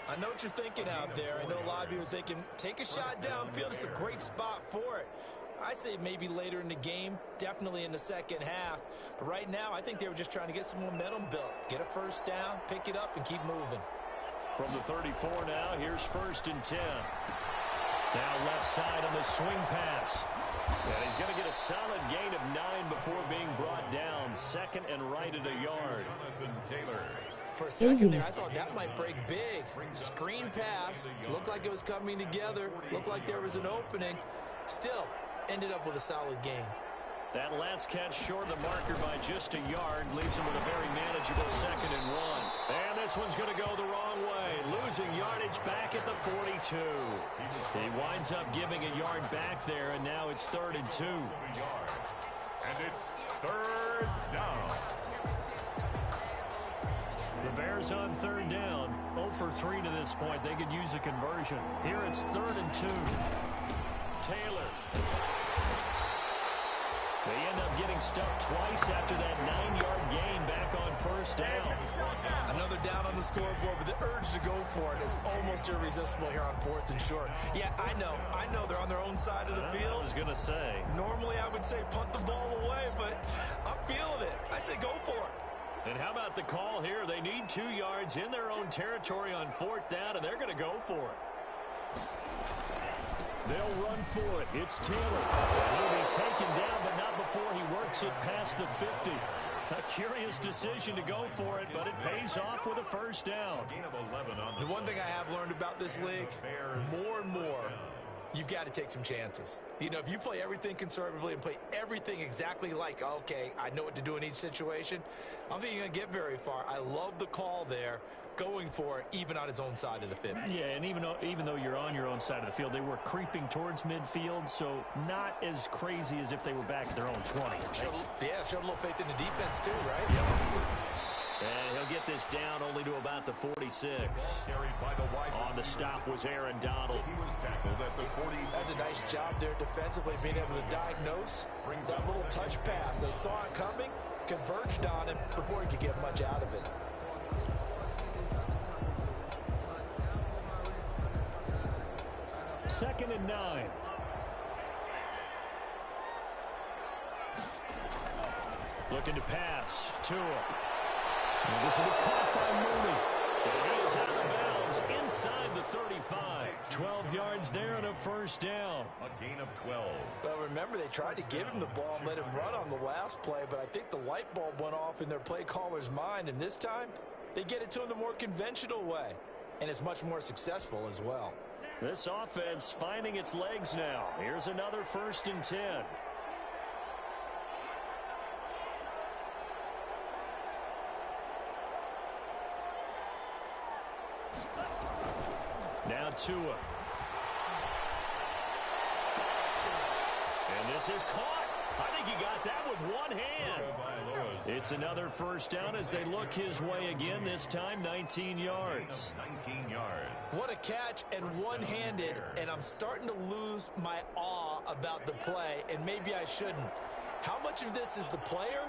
I know what you're thinking out there. I know a lot of you are thinking, take a shot downfield. It's a great spot for it. I'd say maybe later in the game, definitely in the second half. But right now, I think they were just trying to get some momentum built. Get a first down, pick it up, and keep moving. From the 34 now, here's 1st and 10. Now left side on the swing pass. And he's going to get a solid gain of 9 before being brought down. 2nd and right at a yard. For a second there, I thought that might break big. Screen pass. Looked like it was coming together. Looked like there was an opening. Still, ended up with a solid gain. That last catch short of the marker by just a yard leaves him with a very manageable 2nd and 1. And this one's going to go the wrong way. Losing yardage back at the 42. He winds up giving a yard back there, and now it's 3rd and 2. And it's 3rd down. The Bears on 3rd down. 0 for 3 to this point. They could use a conversion. Here it's 3rd and 2. Taylor. They end up getting stuck twice after that 9-yard gain back on 1st down. Another down on the scoreboard, but the urge to go for it is almost irresistible here on 4th and short. Yeah, I know they're on their own side of the field. I was going to say. Normally I would say punt the ball away, but I'm feeling it. I say go for it. And how about the call here? They need 2 yards in their own territory on 4th down, and they're going to go for it. They'll run for it. It's Taylor. He'll be taken down, but not before he works it past the 50. A curious decision to go for it, but it pays off with a 1st down. The one thing I have learned about this league, more and more, you've got to take some chances. You know, if you play everything conservatively and play everything exactly like, okay, I know what to do in each situation, I don't think you're going to get very far. I love the call there, going for it, even on his own side of the field. Yeah, and even though you're on your own side of the field, they were creeping towards midfield, so not as crazy as if they were back at their own 20. Showed a little faith in the defense too, right? Yep. And he'll get this down only to about the 46. On the stop was Aaron Donald. He was tackled at the 46. That's a nice job there defensively, being able to diagnose that little touch pass. They saw it coming, converged on him before he could get much out of it. Second and 9. Looking to pass. Tua. And this will be caught by Mooney. And he is out of bounds inside the 35. 12 yards there and a 1st down. A gain of 12. Well, remember, they tried to give him the ball and let him run on the last play, but I think the light bulb went off in their play caller's mind, and this time they get it to him the more conventional way, and it's much more successful as well. This offense finding its legs now. Here's another 1st and 10. Now Tua. And this is caught. I think he got that with one hand. It's another 1st down as they look his way again, this time 19 yards. 19 yards. What a catch, and one-handed, and I'm starting to lose my awe about the play, and maybe I shouldn't. How much of this is the player?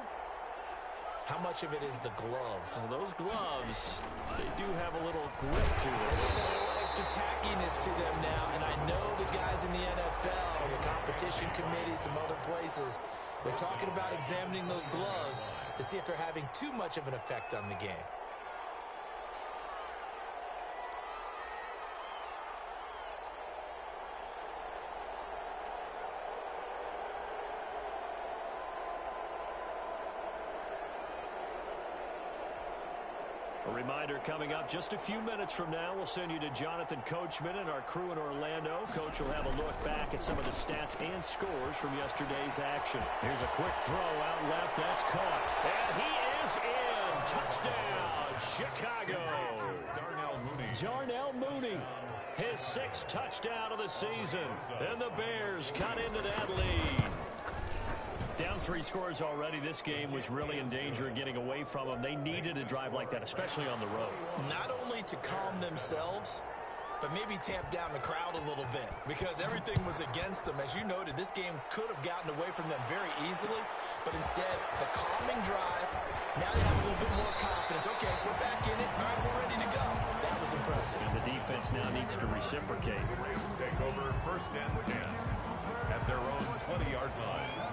How much of it is the glove? Well, those gloves, they do have a little grip to them. They got a little extra tackiness to them now, and I know the guys in the NFL, the competition committee, some other places, they're talking about examining those gloves to see if they're having too much of an effect on the game. A reminder coming up just a few minutes from now, we'll send you to Jonathan Coachman and our crew in Orlando. Coach will have a look back at some of the stats and scores from yesterday's action. Here's a quick throw out left. That's caught. And he is in. Touchdown, Chicago. Darnell Mooney. His 6th touchdown of the season. And the Bears cut into that lead. Down 3 scores already. This game was really in danger of getting away from them. They needed a drive like that, especially on the road. Not only to calm themselves, but maybe tamp down the crowd a little bit, because everything was against them. As you noted, this game could have gotten away from them very easily, but instead, the calming drive, now they have a little bit more confidence. Okay, we're back in it. All right, we're ready to go. That was important. impressive. And the defense now needs to reciprocate. Rams take over 1st and 10 at their own 20-yard line.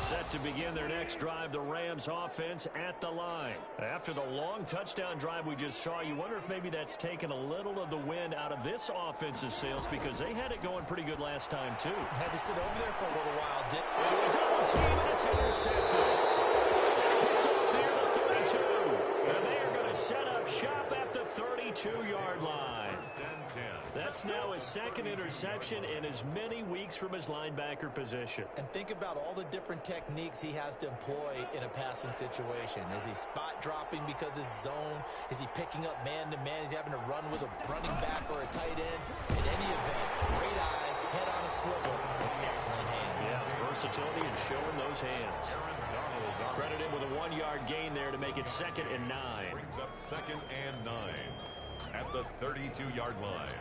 Set to begin their next drive, the Rams offense at the line. After the long touchdown drive we just saw, you wonder if maybe that's taken a little of the wind out of this offensive sails because they had it going pretty good last time, too. Had to sit over there for a little while, Dick. Double team, and it's intercepted. Picked off near the 32. And they are going to set up shop at the 32-yard line. That's now his second interception in as many weeks from his linebacker position. And think about all the different techniques he has to employ in a passing situation. Is he spot dropping because it's zone? Is he picking up man-to-man? Is he having to run with a running back or a tight end? In any event, great eyes, head on a swivel, and excellent hands. Yeah, versatility and showing those hands. Credit him with a 1-yard gain there to make it 2nd and 9. Brings up 2nd and 9 at the 32-yard line.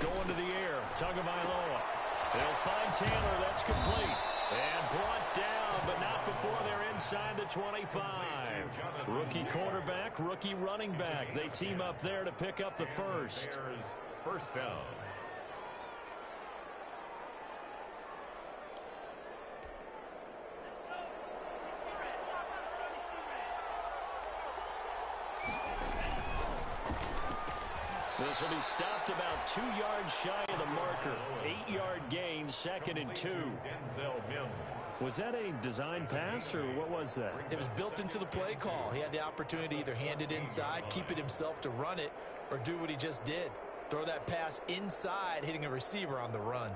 Going to the air, Tagovailoa. They'll find Taylor, that's complete. And brought down, but not before they're inside the 25. Rookie quarterback, rookie running back. They team up there to pick up the first. First down. This will be stopped about 2 yards shy of the marker. 8-yard gain, 2nd and 2. Was that a design pass, or what was that? It was built into the play call. He had the opportunity to either hand it inside, keep it himself to run it, or do what he just did. Throw that pass inside, hitting a receiver on the run.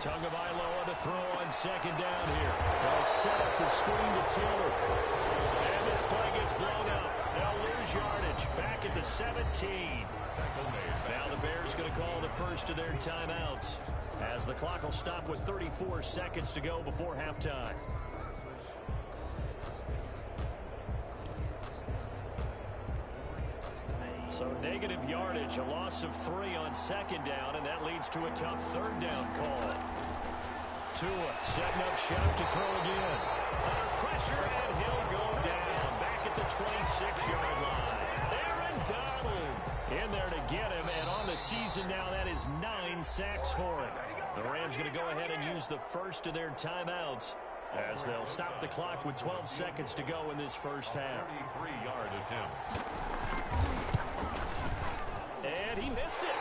Tagovailoa to throw on 2nd down here. They'll set up the screen to Taylor. And this play gets blown up. They'll lose yardage. Back at the 17. Now the Bears going to call the first of their timeouts as the clock will stop with 34 seconds to go before halftime. So negative yardage, a loss of 3 on 2nd down, and that leads to a tough 3rd down call. Tua setting up shop to throw again. Under pressure, and he'll go down. Back at the 26-yard line. Aaron Donald in there to get him, and on the season now, that is 9 sacks for him. The Rams going to go ahead and use the first of their timeouts as they'll stop the clock with 12 seconds to go in this first half. 33-yard attempt. And he missed it.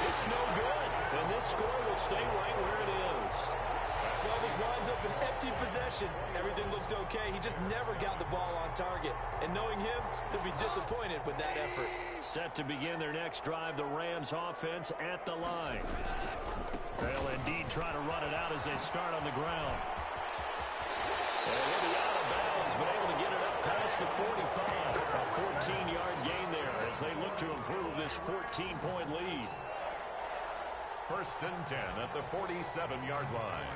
It's no good. And this score will stay right where it is. Well, this winds up an empty possession. Everything looked okay. He just never got the ball on target. And knowing him, he'll be disappointed with that effort. Set to begin their next drive, the Rams offense at the line. They'll indeed try to run it out as they start on the ground. And he'll be out of bounds, but able to get it up past the 45. A 14-yard gain there as they look to improve this 14-point lead. 1st and 10 at the 47-yard line.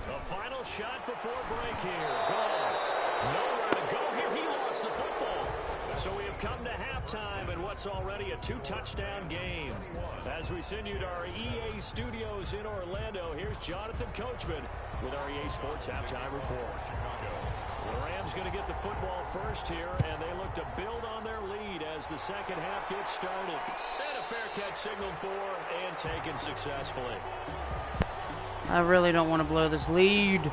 The final shot before break here. Goff. Nowhere to go here. He lost the football. So we have come to halftime in what's already a 2-touchdown game. As we send you to our EA studios in Orlando, here's Jonathan Coachman with our EA Sports Halftime Report. The Rams going to get the football first here, and they look to build on their lead as the second half gets started. And a fair catch signaled for and taken successfully. I really don't want to blow this lead.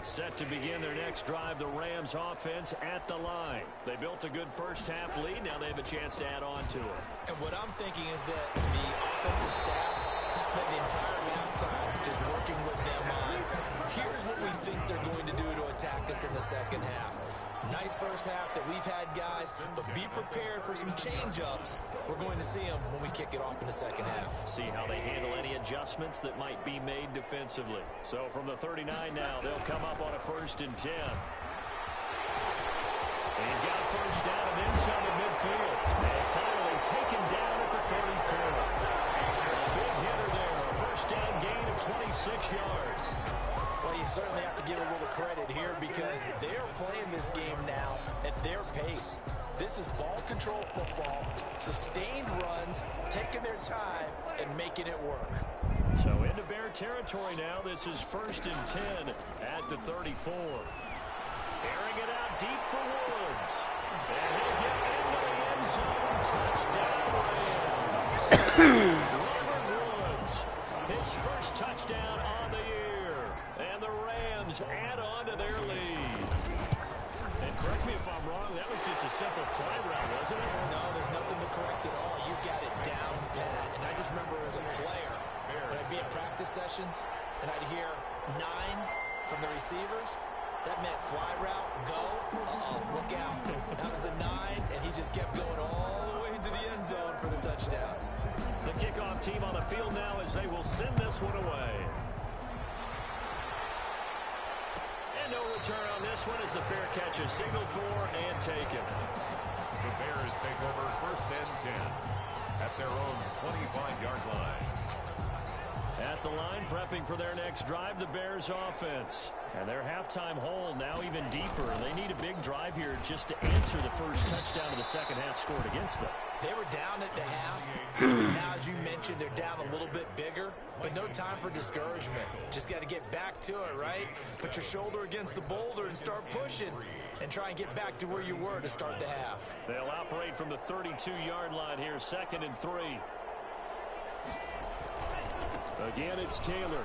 Set to begin their next drive, the Rams offense at the line. They built a good first half lead. Now they have a chance to add on to it. And what I'm thinking is that the offensive staff spent the entire halftime just working with them on, here's what we think they're going to do to attack us in the second half. Nice first half that we've had, guys, but be prepared for some change-ups. We're going to see them when we kick it off in the second half. See how they handle any adjustments that might be made defensively. So from the 39 now, they'll come up on a 1st and 10. He's got a first down and then some at midfield. And finally taken down at the 34. A big hitter there. A first down gain of 26 yards. Well, you certainly have to give a little credit here because they're playing this game now at their pace. This is ball control football, sustained runs, taking their time, and making it work. So into Bear territory now. This is 1st and 10 at the 34. Airing it out deep for Woods. And he'll get into the end zone. Touchdown, Rams. Robert Woods, his first touchdown on the year. And the Rams add on to their lead. And correct me if I'm wrong, that was just a simple fly route, wasn't it? No, there's nothing to correct at all. You got it down pat. And I just remember as a player, when I'd be in practice sessions, and I'd hear 9 from the receivers, that meant fly route, go, look out. That was the 9, and he just kept going all the way into the end zone for the touchdown. The kickoff team on the field now as they will send this one away. And no return on this one as the fair catch is signaled for and taken. The Bears take over 1st and 10 at their own 25-yard line. At the line, prepping for their next drive, the Bears offense. And their halftime hole now even deeper. They need a big drive here just to answer the first touchdown of the second half scored against them. They were down at the half. Now, as you mentioned, they're down a little bit bigger, but no time for discouragement. Just got to get back to it, right? Put your shoulder against the boulder and start pushing and try and get back to where you were to start the half. They'll operate from the 32-yard line here, 2nd and 3. Again, it's Taylor.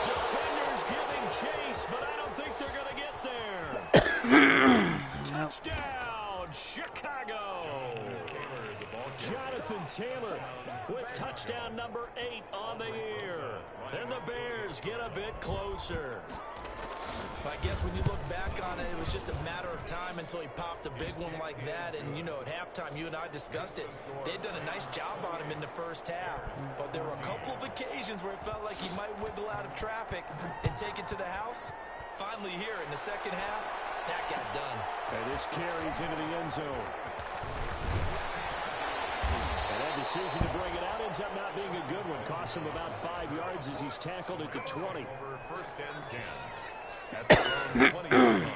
Defenders giving chase, but I don't think they're going to get there. Touchdown, Chicago. Jonathan Taylor with touchdown number 8 on the year. And the Bears get a bit closer. I guess when you look back on it, it was just a matter of time until he popped a big one like that. And, you know, at halftime, you and I discussed it. They'd done a nice job on him in the first half. But there were a couple of occasions where it felt like he might wiggle out of traffic and take it to the house. Finally here in the second half, that got done. And this carries into the end zone. And that decision to bring it out ends up not being a good one. Costs him about 5 yards as he's tackled at the 20. 1st and 10 at their own 20-yard line.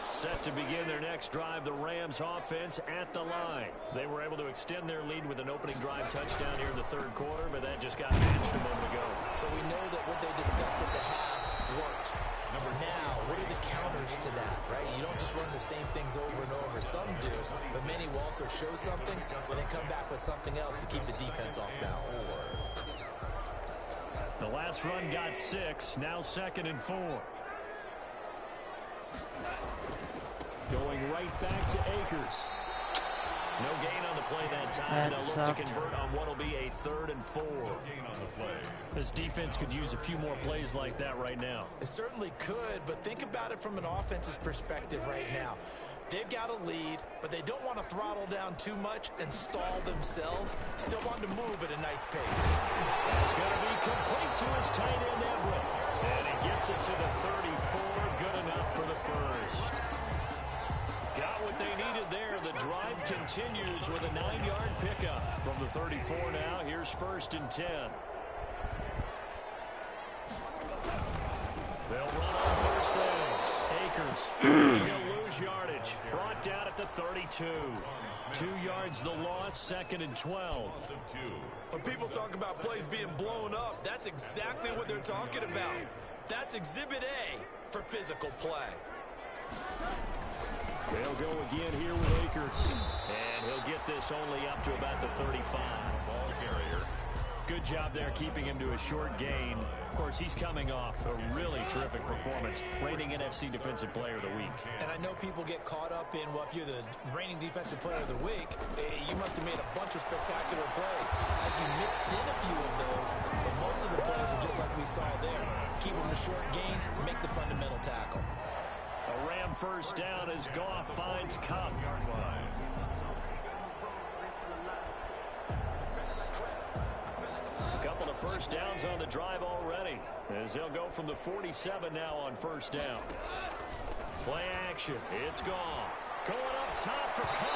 Set to begin their next drive, the Rams offense at the line. They were able to extend their lead with an opening drive touchdown here in the 3rd quarter, but that just got matched a moment ago. So we know that what they discussed at the half worked. Now, what are the counters to that, right? You don't just run the same things over and over. Some do, but many will also show something and then come back with something else to keep the defense off balance. The last run got 6, now 2nd and 4. Going right back to Akers. No gain on the play that time. They'll look to convert on what will be a 3rd and 4. This defense could use a few more plays like that right now. It certainly could, but think about it from an offense's perspective right now. They've got a lead, but they don't want to throttle down too much and stall themselves. Still want to move at a nice pace. That's going to be complete to his tight end, Everett. And he gets it to the 34. Good enough for the first. Got what they needed there. The drive continues with a 9-yard pickup. From the 34 now, here's 1st and 10. They'll run on 1st down. Akers, he'll lose yardage. Brought down at the 32. 2 yards the loss, 2nd and 12. When people talk about plays being blown up, that's exactly what they're talking about. That's Exhibit A for physical play. They'll go again here with Akers. And he'll get this only up to about the 35. Ball carrier. Good job there keeping him to a short gain. Of course, he's coming off a really terrific performance, reigning NFC Defensive Player of the Week. And I know people get caught up in, well, if you're the reigning Defensive Player of the Week, you must have made a bunch of spectacular plays. You mixed in a few of those, but most of the plays are just like we saw there. keep them to short gains, make the fundamental tackle. A Ram first down as Goff finds Cup. A couple of first downs on the drive already, as they'll go from the 47 now on first down. Play action. It's Goff. Going up top for Cup.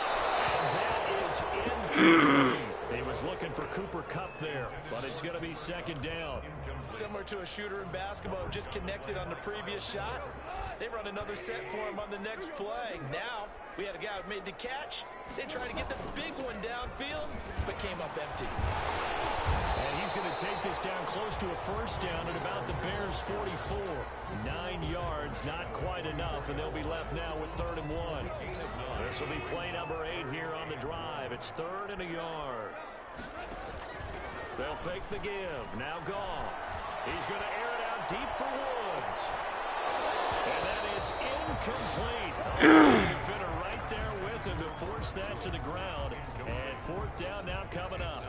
And that is incomplete. He was looking for Cooper Kupp there, but it's going to be second down. Similar to a shooter in basketball who just connected on the previous shot. They run another set for him on the next play. Now, we had a guy who made the catch. They tried to get the big one downfield, but came up empty. And he's going to take this down close to a first down at about the Bears' 44. 9 yards, not quite enough, and they'll be left now with 3rd and 1. This will be play number 8 here on the drive. It's 3rd and a yard. They'll fake the give. Now Goff. He's going to air it out deep for Woods. And that is incomplete. The defender right there with him to force that to the ground. And 4th down now coming up.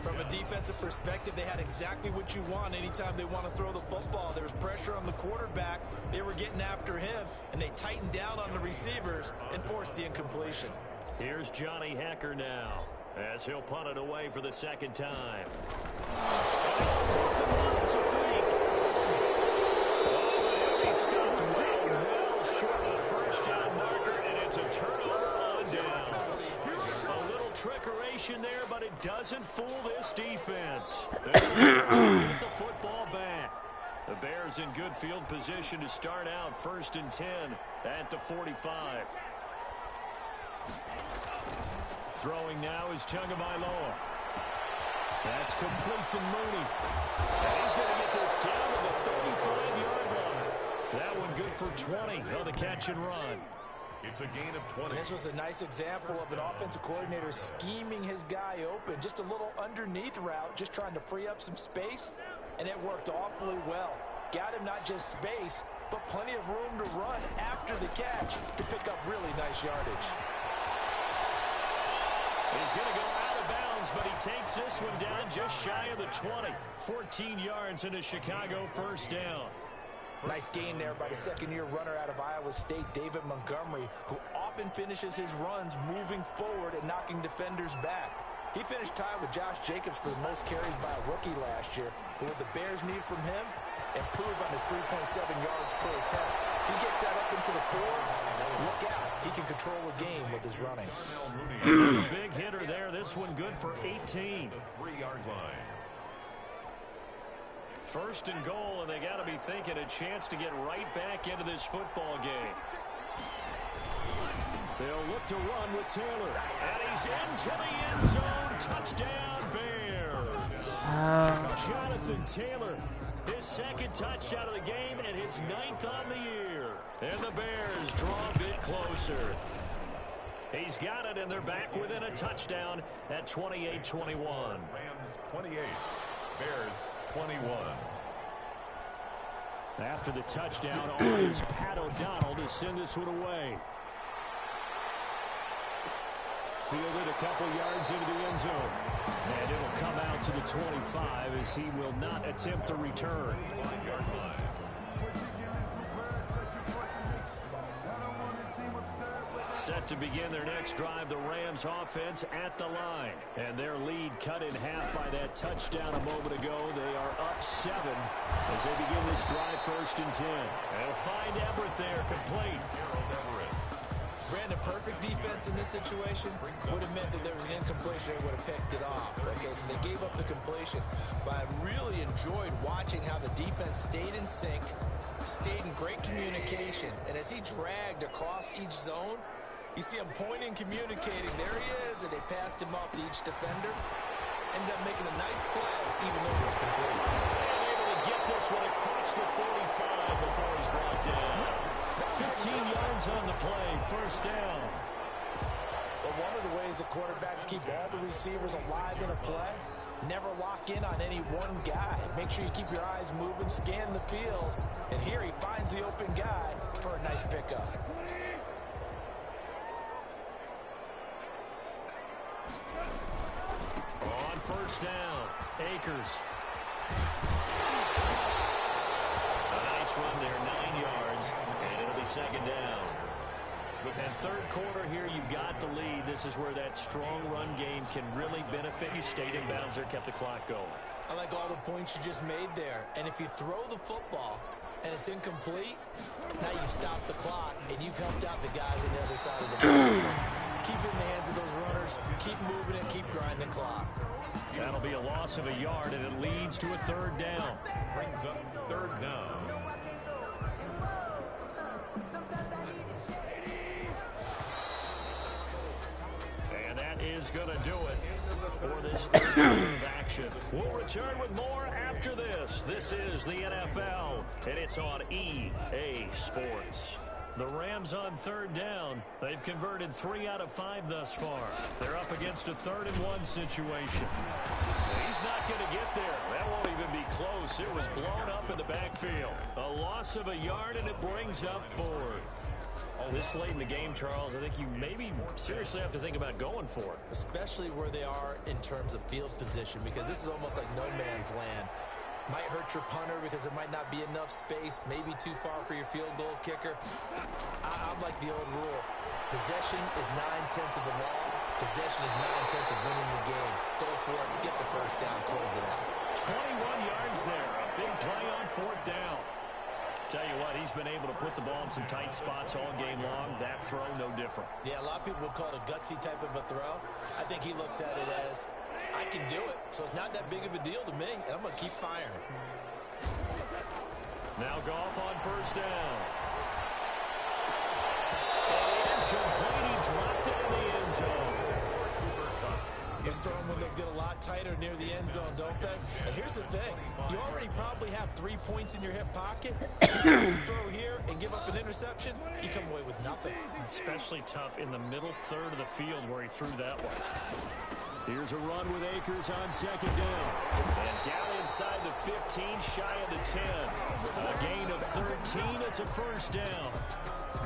From a defensive perspective, they had exactly what you want anytime they want to throw the football. There was pressure on the quarterback. They were getting after him, and they tightened down on the receivers and forced the incompletion. Here's Johnny Hekker now, as he'll punt it away for the second time. It's a fake. Oh, he stopped well short of the first down marker, and it's a turnover on down. A little trickeration there, but it doesn't fool this defense. The Bears get the football back. The Bears in good field position to start out 1st and 10 at the 45. Throwing now is Tagovailoa. That's complete to Mooney. And he's going to get this down to the 35-yard line. That one good for 20 on the catch and run. It's a gain of 20. This was a nice example of an offensive coordinator scheming his guy open. Just a little underneath route, just trying to free up some space, and it worked awfully well. Got him not just space, but plenty of room to run after the catch to pick up really nice yardage. He's going to go out of bounds, but he takes this one down just shy of the 20. 14 yards into Chicago, first down. Nice gain there by the second-year runner out of Iowa State, David Montgomery, who often finishes his runs moving forward and knocking defenders back. He finished tied with Josh Jacobs for the most carries by a rookie last year. But what the Bears need from him, improve on his 3.7 yards per attempt. If he gets that up into the 4s, look out. He can control the game with his running. Big hitter there. This one good for 18. 3-yard line. 1st and goal, and they got to be thinking a chance to get right back into this football game. They'll look to run with Taylor. And he's into the end zone. Touchdown, Bears. Jonathan Taylor, his 2nd touchdown of the game and his 9th on the year. And the Bears draw a bit closer. He's got it, and they're back within a touchdown at 28-21. Rams 28, Bears 21. After the touchdown, on is Pat O'Donnell to send this one away. Fielded a couple yards into the end zone. And it'll come out to the 25 as he will not attempt to return. 1-yard line. Set to begin their next drive, the Rams offense at the line. And their lead cut in half by that touchdown a moment ago. They are up 7 as they begin this drive 1st and 10. They'll find Everett there, complete. Brandon, perfect defense in this situation would have meant that there was an incompletion. They would have picked it off. Okay, so they gave up the completion. But I really enjoyed watching how the defense stayed in sync, stayed in great communication. And as he dragged across each zone, you see him pointing, communicating. There he is, and they passed him off to each defender. Ended up making a nice play, even though it was complete. And able to get this one across the 45 before he's brought down. 15 yards on the play, 1st down. But one of the ways the quarterbacks keep all the receivers alive in a play, never lock in on any one guy. Make sure you keep your eyes moving, scan the field, and here he finds the open guy for a nice pickup. On 1st down, Akers. nice run there, 9 yards, and it'll be second down. And third quarter here, you've got the lead. This is where that strong run game can really benefit you. Stayed in bounds there, kept the clock going. I like all the points you just made there. And if you throw the football and it's incomplete, now you stop the clock and you've helped out the guys on the other side of the ball. So keep it in the hands of those runners, keep moving it, keep grinding the clock. That'll be a loss of a yard, and it leads to a third down. Brings up third down. And that is going to do it for this third quarter of action. We'll return with more after this. This is the NFL, and it's on EA Sports. The Rams on third down. They've converted 3 out of 5 thus far. They're up against a 3rd-and-1 situation. He's not going to get there. That won't even be close. It was blown up in the backfield. A loss of a yard, and it brings up 4th. This late in the game, Charles, I think you maybe seriously have to think about going for it. Especially where they are in terms of field position, because this is almost like no man's land. Might hurt your punter because there might not be enough space, maybe too far for your field goal kicker. I'm like the old rule. Possession is 9/10 of the law. Possession is 9/10 of winning the game. Go for it, get the first down, close it out. 21 yards there. A big play on 4th down. Tell you what, he's been able to put the ball in some tight spots all game long. That throw, no different. Yeah, a lot of people would call it a gutsy type of a throw. I think he looks at it as, I can do it, so it's not that big of a deal to me, and I'm going to keep firing. Now Goff on 1st down. Incomplete. He dropped it in the end zone. Those throwing windows get a lot tighter near the end zone, don't they? And here's the thing. You already probably have 3 points in your hip pocket. You throw here and give up an interception, you come away with nothing. Especially tough in the middle third of the field where he threw that one. Here's a run with Akers on 2nd down. And down inside the 15, shy of the 10. A gain of 13. It's a 1st down.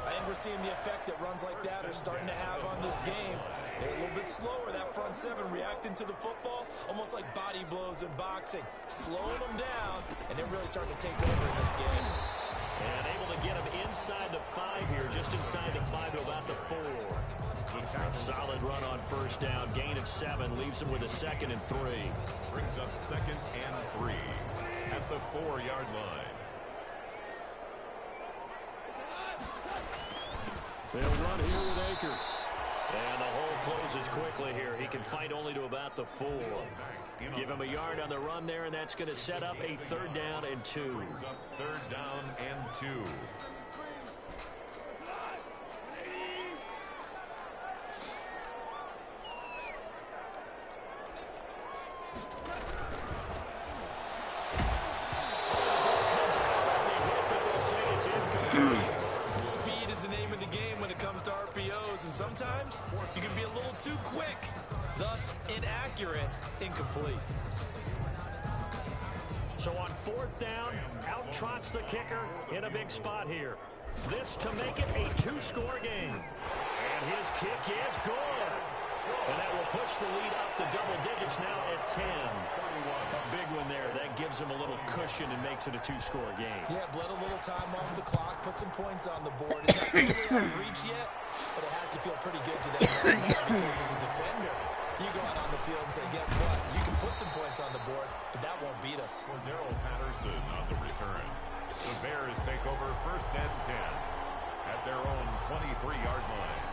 I think we're seeing the effect that runs like that are starting to have on this game. They're a little bit slower, that front 7, reacting to the football, almost like body blows in boxing, slowing them down, and they're really starting to take over in this game. And able to get him inside the 5 here, just inside the 5 to about the 4. A solid run on 1st down, gain of 7, leaves him with a 2nd and 3. Brings up 2nd and 3 at the 4-yard line. They'll run here with Akers. And the hole closes quickly here. He can fight only to about the 4. Give him a yard on the run there, and that's going to set up a 3rd down and 2. Brings up 3rd down and 2. Speed is the name of the game when it comes to RPOs, and sometimes you can be a little too quick, thus inaccurate, incomplete. So on 4th down, out trots the kicker in a big spot here. This to make it a 2-score game. And his kick is good. And that will push the lead up to double digits now at 10. A big one there. That gives him a little cushion and makes it a 2-score game. Yeah, bled a little time off the clock, put some points on the board. It's not totally out of reach yet, but it has to feel pretty good to them right now, because as a defender, you go out on the field and say, guess what? You can put some points on the board, but that won't beat us. Darrell Patterson on the return. The Bears take over 1st and 10 at their own 23-yard line.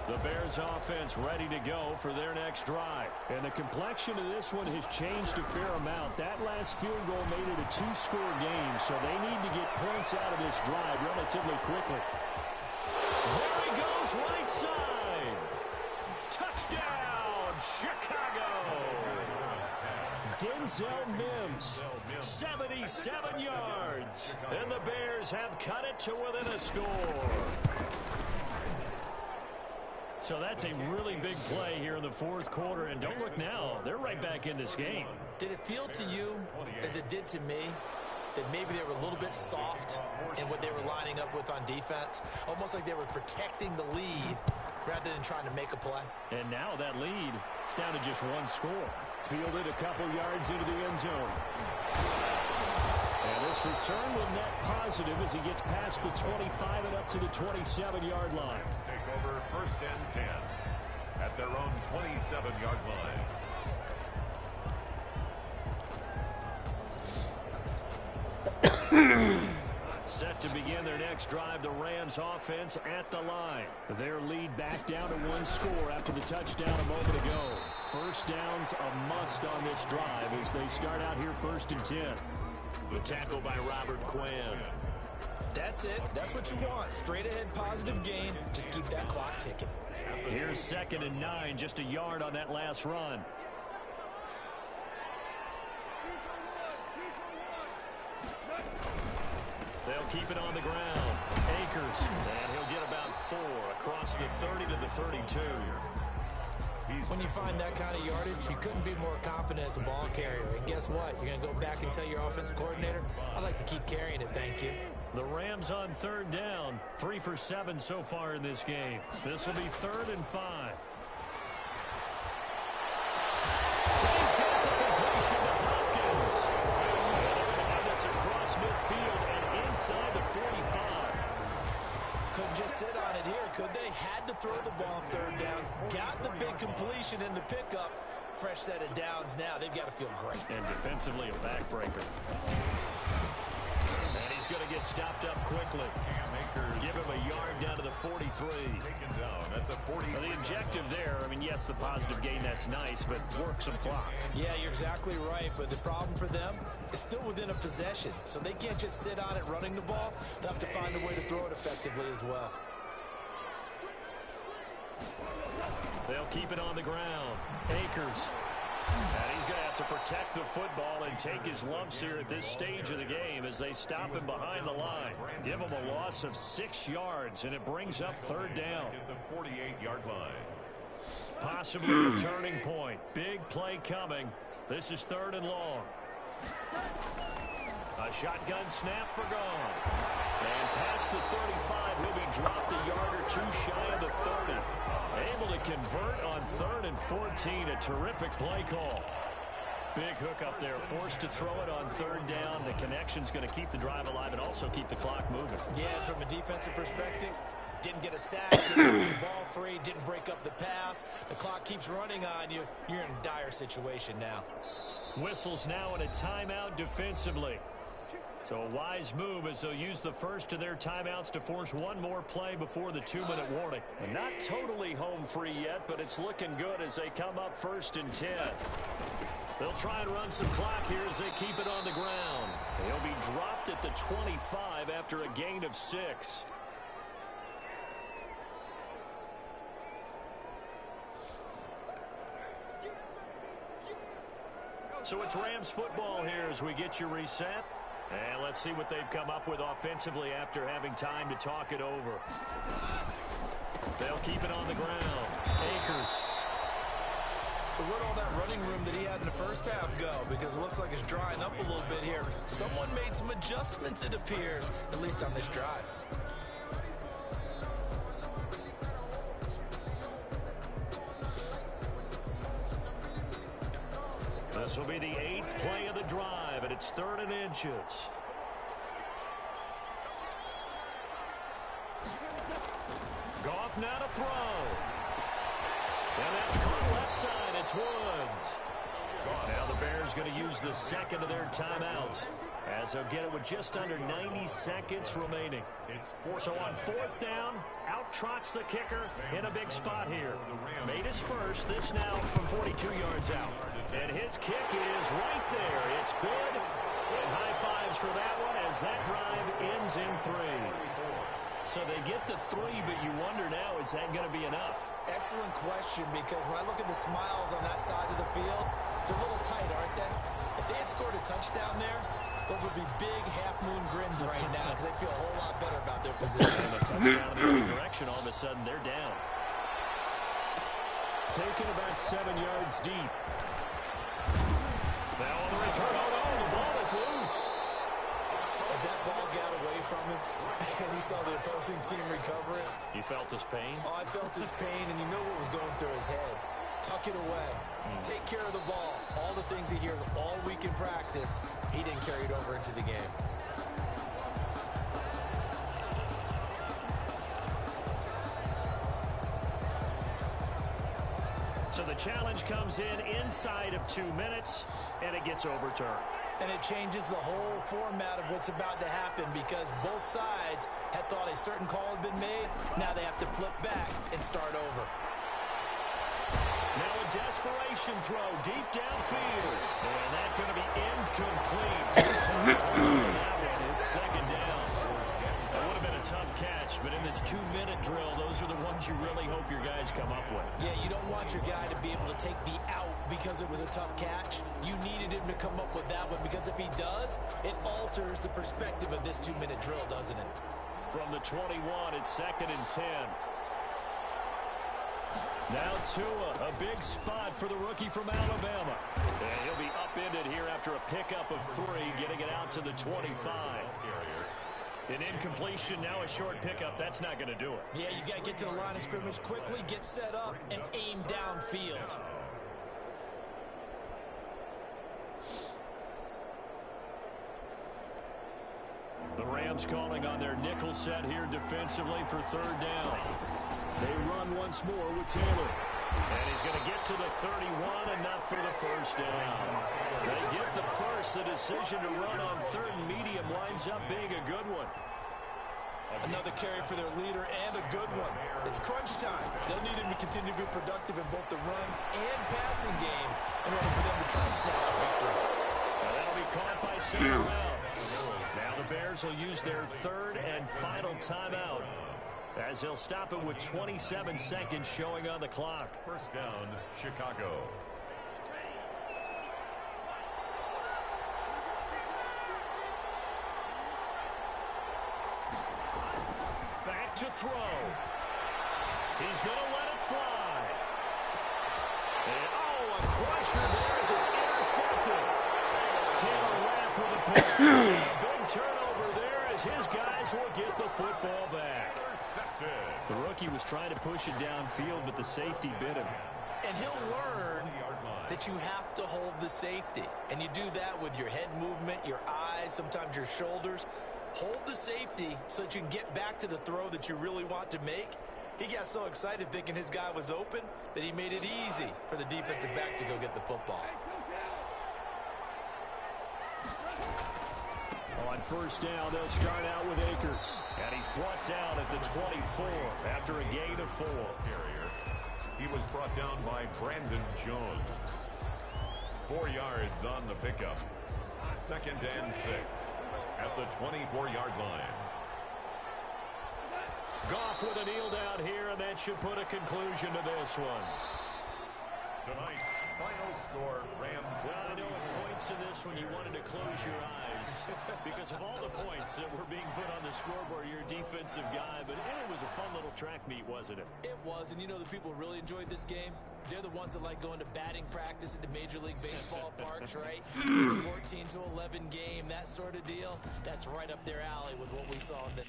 The Bears offense ready to go for their next drive. And the complexion of this one has changed a fair amount. That last field goal made it a 2-score game, so they need to get points out of this drive relatively quickly. There he goes, right side. Touchdown, Chicago. Denzel Mims, 77 yards. And the Bears have cut it to within a score. So that's a really big play here in the 4th quarter. And don't look now, they're right back in this game. Did it feel to you, as it did to me, that maybe they were a little bit soft in what they were lining up with on defense? Almost like they were protecting the lead rather than trying to make a play. And now that lead is down to just one score. Fielded a couple yards into the end zone. And this return will net positive as he gets past the 25 and up to the 27-yard line. Take over first and 10 at their own 27-yard line. Set to begin their next drive, the Rams offense at the line. Their lead back down to one score after the touchdown a moment ago. First down's a must on this drive as they start out here first and 10. The tackle by Robert Quinn. That's it. That's what you want. Straight ahead positive gain. Just keep that clock ticking. Here's 2nd and 9, just a yard on that last run. They'll keep it on the ground. Akers, and he'll get about 4 across the 30 to the 32. When you find that kind of yardage, you couldn't be more confident as a ball carrier. And guess what? You're going to go back and tell your offensive coordinator, I'd like to keep carrying it, thank you. The Rams on 3rd down, 3 for 7 so far in this game. This will be 3rd and 5. He's got the completion to Hopkins. And they're going to have this across midfield and inside the 45. Couldn't just sit on it here, could they? Had to throw the ball on 3rd down. Got the big completion in the pickup. Fresh set of downs now. They've got to feel great. And defensively a backbreaker. And he's going to get stopped up quickly. Give him a yard down to the 43. Taken down at the 40. Well, the objective there, I mean, yes, the positive gain, that's nice, but work some clock. Yeah, you're exactly right, but the problem for them is still within a possession, so they can't just sit on it running the ball. They'll have to find a way to throw it effectively as well. They'll keep it on the ground. Akers. And he's going to have to protect the football and take his lumps here at this stage of the game as they stop him behind the line. Give him a loss of 6 yards, and it brings up 3rd down. At the 48-yard line. Possibly a turning point. Big play coming. This is 3rd and long. A shotgun snap for gone. And past the 35, he'll be dropped a yard or 2 shy of the 30. Able to convert on 3rd and 14. A terrific play call. Big hook up there. Forced to throw it on 3rd down. The connection's going to keep the drive alive and also keep the clock moving. Yeah, and from a defensive perspective, didn't get a sack, didn't get the ball free, didn't break up the pass. The clock keeps running on you. You're in a dire situation now. Whistles now in a timeout defensively. So a wise move as they'll use the first of their timeouts to force one more play before the 2-minute warning. And not totally home free yet, but it's looking good as they come up 1st and 10. They'll try and run some clock here as they keep it on the ground. He'll be dropped at the 25 after a gain of 6. So it's Rams football here as we get you reset. And let's see what they've come up with offensively after having time to talk it over. They'll keep it on the ground. Akers. So where'd all that running room that he had in the first half go? Because it looks like it's drying up a little bit here. Someone made some adjustments, it appears, at least on this drive. This will be the 8th play of the drive, and it's 3rd and inches. Goff now to throw. And that's caught left side. It's Woods. Now the Bears going to use the 2nd of their timeouts as they'll get it with just under 90 seconds remaining. So on 4th down, out trots the kicker in a big spot here. Made his first, this now from 42 yards out. And his kick is right there. It's good. And high fives for that one as that drive ends in 3. So they get the 3, but you wonder now, is that going to be enough? Excellent question, because when I look at the smiles on that side of the field, they're a little tight, aren't they? If they had scored a touchdown there, those would be big half-moon grins right now because they feel a whole lot better about their position. And a touchdown in the other direction, all of a sudden they're down. Taken about 7 yards deep. Now on the return, oh no, the ball is loose. As that ball got away from him, and he saw the opposing team recover it. You felt his pain? Oh, I felt his pain, and you know what was going through his head. Tuck it away. Take care of the ball. All the things he hears all week in practice, he didn't carry it over into the game. So the challenge comes in inside of 2 minutes, and it gets overturned. And it changes the whole format of what's about to happen because both sides had thought a certain call had been made. Now they have to flip back and start over. Now a desperation throw deep downfield. And that's going to be incomplete. Tough to hold on that one. It's second down. That would have been a tough catch, but in this 2-minute drill, those are the ones you really hope your guys come up with. Yeah, you don't want your guy to be able to take the out because it was a tough catch. You needed him to come up with that one because if he does, it alters the perspective of this 2-minute drill, doesn't it? From the 21, it's second and 10. Now Tua, a big spot for the rookie from Alabama. And he'll be upended here after a pickup of 3, getting it out to the 25. An incompletion, now a short pickup. That's not going to do it. Yeah, you got to get to the line of scrimmage quickly, get set up, and aim downfield. The Rams calling on their nickel set here defensively for third down. They run once more with Taylor. And he's going to get to the 31 and not for the first down. They get the first. The decision to run on third and medium winds up being a good one. Another carry for their leader and a good one. It's crunch time. They'll need him to continue to be productive in both the run and passing game in order for them to try and snatch a victory. Now that'll be caught by Sam Brown. Now the Bears will use their third and final timeout as he'll stop it with 27 seconds showing on the clock. First down, Chicago. Back to throw. He's going to let it fly. And, oh, a crusher there as it's intercepted. Taylor Rapp with a pick. A big turnover there as his guys will get the football back. The rookie was trying to push it downfield, but the safety bit him. And he'll learn that you have to hold the safety. And you do that with your head movement, your eyes, sometimes your shoulders. Hold the safety so that you can get back to the throw that you really want to make. He got so excited thinking his guy was open that he made it easy for the defensive back to go get the football. On first down, they'll start out with Akers. And he's brought down at the 24 after a gain of 4. He was brought down by Brandon Jones. 4 yards on the pickup. Second and 6 at the 24-yard line. Goff with a kneel down here, and that should put a conclusion to this one. Tonight's final score, Rams. Well, I know at points in this one you wanted to close your eyes because of all the points that were being put on the scoreboard. You're a defensive guy, but it was a fun little track meet, wasn't it? It was, and you know the people really enjoyed this game? They're the ones that like going to batting practice at the Major League Baseball parks, right? See the 14-11 game, that sort of deal. That's right up their alley with what we saw in the